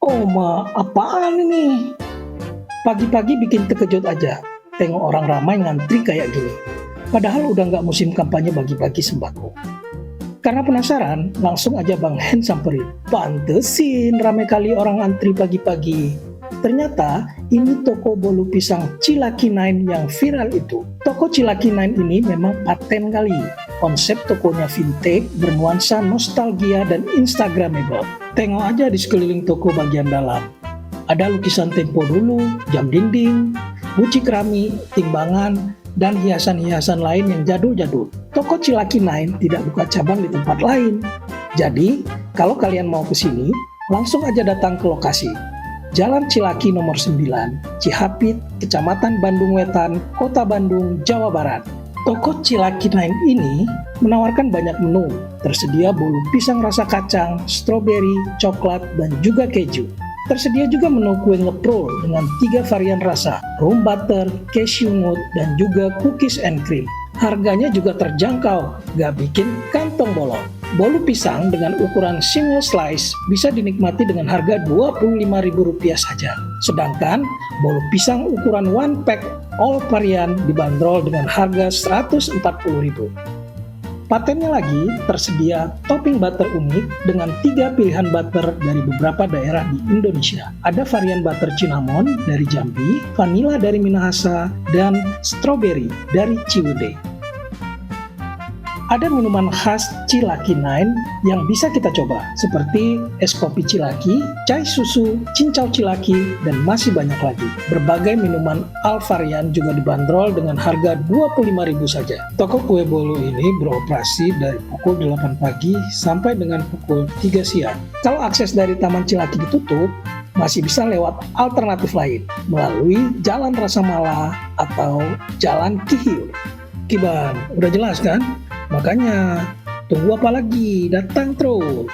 Apaan ini? Pagi-pagi bikin terkejut aja. Tengok orang ramai ngantri kayak gini. Padahal udah nggak musim kampanye bagi-bagi sembako. Karena penasaran, langsung aja Bang Hen samperin. Pantesin rame kali orang antri pagi-pagi. Ternyata ini toko bolu pisang Cilaki Nine yang viral itu. Toko Cilaki Nine ini memang paten kali. Konsep tokonya vintage, bernuansa nostalgia dan instagramable. Tengok aja di sekeliling toko bagian dalam. Ada lukisan tempo dulu, jam dinding, guci keramik, timbangan, dan hiasan-hiasan lain yang jadul-jadul. Toko Cilaki Nine tidak buka cabang di tempat lain. Jadi, kalau kalian mau ke sini, langsung aja datang ke lokasi. Jalan Cilaki nomor 9, Cihapit, Kecamatan Bandung Wetan, Kota Bandung, Jawa Barat. Toko Cilaki Nine ini menawarkan banyak menu. Tersedia bolu pisang rasa kacang, stroberi, coklat, dan juga keju. Tersedia juga menu kue ngeprol dengan 3 varian rasa, rum butter, cashew nut, dan juga cookies and cream. Harganya juga terjangkau, gak bikin kantong bolong. Bolu pisang dengan ukuran single slice bisa dinikmati dengan harga Rp25.000 saja. Sedangkan bolu pisang ukuran one pack all varian dibanderol dengan harga Rp140.000. Patennya lagi, tersedia topping butter unik dengan 3 pilihan butter dari beberapa daerah di Indonesia. Ada varian butter cinnamon dari Jambi, vanilla dari Minahasa, dan strawberry dari Ciwidey. Ada minuman khas Cilaki Nine yang bisa kita coba, seperti es kopi Cilaki, chai susu, cincau Cilaki, dan masih banyak lagi. Berbagai minuman all varian juga dibanderol dengan harga Rp25.000 saja. Toko kue bolu ini beroperasi dari pukul 8 pagi sampai dengan pukul 3 siang. Kalau akses dari Taman Cilaki ditutup, masih bisa lewat alternatif lain, melalui Jalan Rasa Mala atau Jalan Kihiur. Kiban, udah jelas kan? Makanya, tunggu apa lagi? Datang terus!